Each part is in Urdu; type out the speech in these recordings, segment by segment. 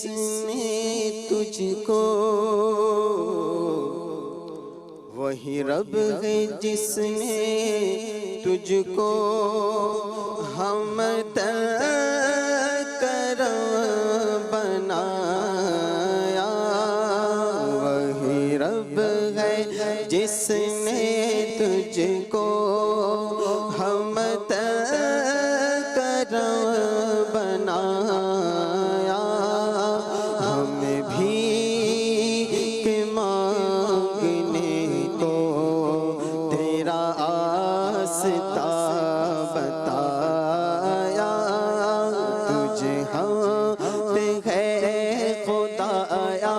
نے تجھ کو، وہی رب ہے جس نے تجھ کو ہم کرم بنایا، وہی رب ہے جس نے تجھ کو ہم کرم بنایا، ہمیں بھی کہ مانگنے کو تیرا آستہ بتایا، تجھے حمد ہے خدایا،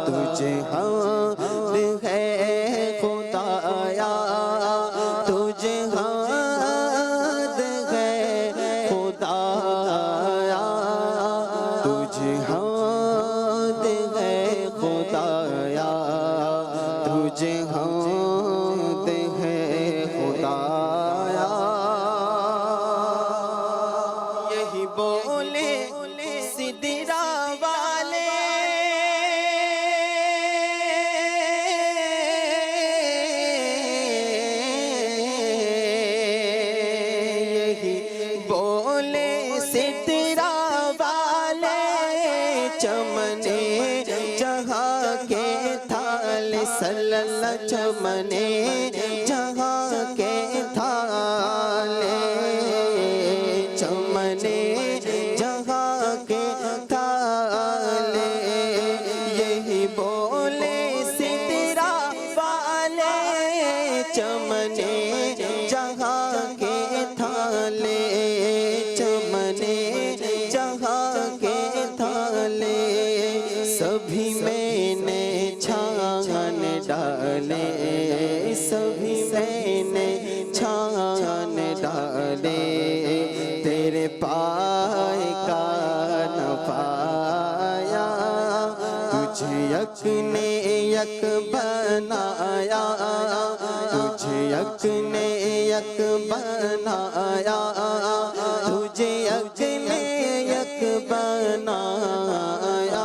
تجھے حمد ہے خدایا، تجھے حمد ہے خدایا، تجھے حمد ہے خدایا، تجھے حمد ہے خدایا۔ یہی بولے سدرا والے، یہی بولے سدرا والے، چمنے جہاں کے تھال صلی اللہ، چمنے جہاں کے تھالے، چمنے جہاں کے تھالے، یہی بولے سدرا والے، چمنے جہاں کے تھالے، چمنے جہاں کے تھالے، سبھی میں نے چھان ڈالے، سبھی میں نے چھان ڈالے، تیرے پائے کا نہ پایا، تجھے یک نے یک بنایا، تجھے یک نے یک بنایا، تجھے یک نے یک بنایا،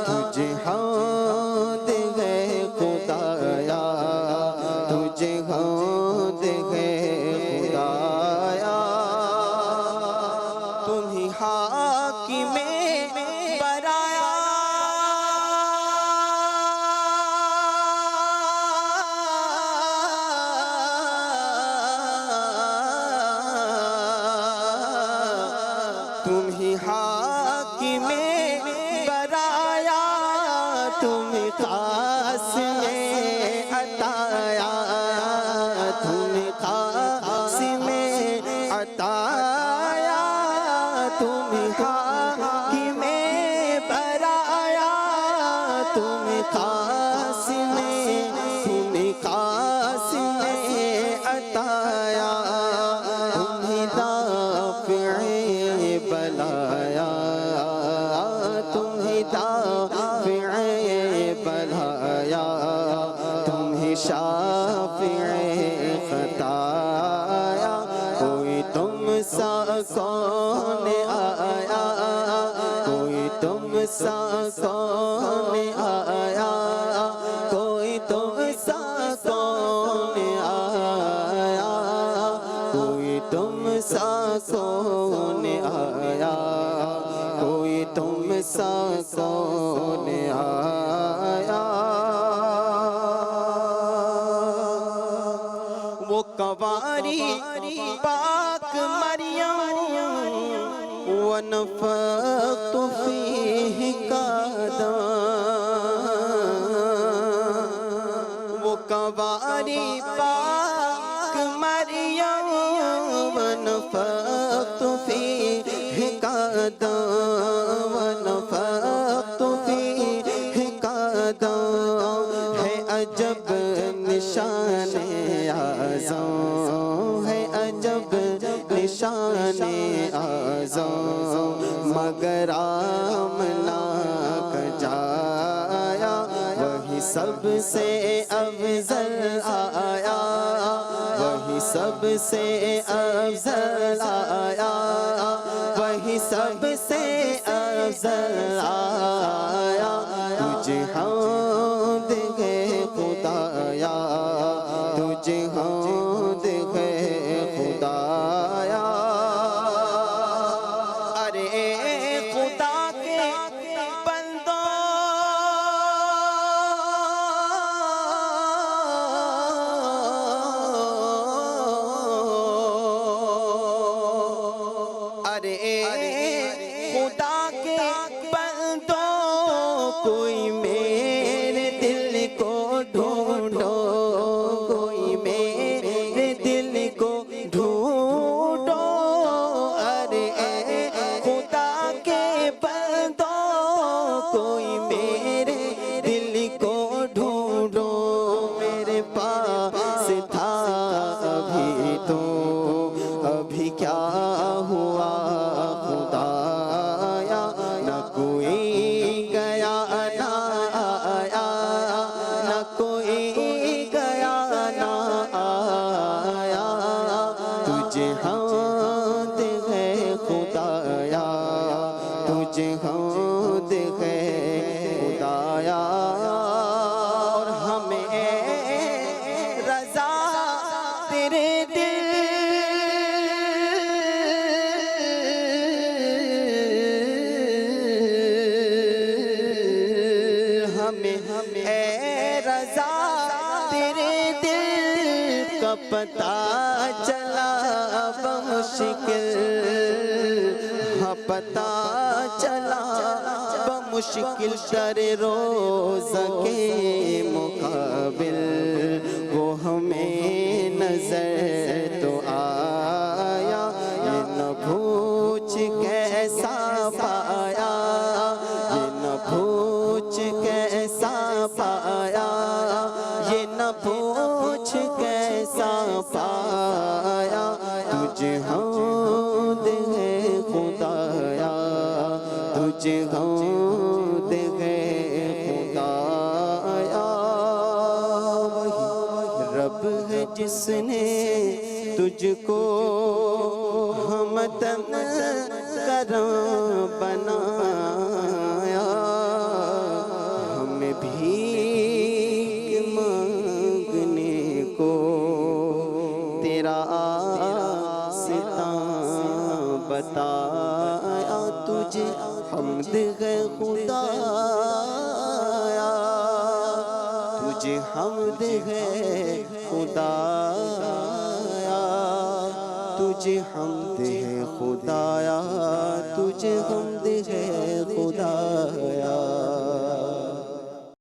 تجھے حمد ہے خدایا، تجھے حمد ہے خدایا، تم ہی حاکم برایا، تم ہی حاکم برایا، تم قاسم عطایا، تم قاسم عطایا، تم حاکم برایا، تم قاسم عطایا، تم دافع بلایا، تم دافع بلایا، تم ہی شافع خطایا، کوئی تم سا کون آیا، کوئی تم سا کون آیا، کوئی تم سا کون آیا، کوئی تم سا کون آیا، کوئی تم سا کون آیا، وہ کنواری پاک مریم ونفخت فیہ قدم، وہ کنواری پاک مریم ونفخت فیہ قدم، ونفخت فیہ قدم، ہے عجب نشان اعظم، ہے عجب نشان اعظم، مگر آمنا جایا، وہی سب سے افضل آیا، وہی سب سب سے افضل آیا، وہی سب سے افضل آیا، تجھے حمد ہے خدایا، تجھے حمد ہے خدایا۔ ارے خدا کے بندوں، ارے خدا کے بندوں، کوئی میرے دل کو ڈھونڈو، کوئی میرے دل کو ڈھونڈو۔ ارے خدا کے بندوں، کوئی میرے دل کو ڈھونڈو۔ میرے پاس تھا ابھی تو ابھی کیا ہوا خدایا، نہ کوئی گیا نہ آیا، نہ کوئی گیا نہ آیا، تجھے حمد ہے خدایا، تجھے حمد ہے خدایا۔ اور ہمیں رضا تیرے دل، ہمیں اے رضا تیرے دل کا پتہ چلا بمشکل، ہاں پتہ چلا بمشکل، در روز کے مقابل وہ ہمیں نظر تو آیا، یہ نہ پوچھ کیسا پایا، یہ نہ پوچھ کیسا پایا، یہ نہ پوچھ کیسا پایا، تجھے حمد ہے خدایا، تجھے حمد ہے خدایا۔ وہی رب ہے جس نے تجھ کو ہمدن کرم بنایا، ہمیں بھیک مانگنے کو تیرا آستاں بتایا، تجھے حمد ہے خدایا، تجھے حمد ہے خدایا، تجھے حمد ہے خدایا، تجھے حمد ہے خدایا۔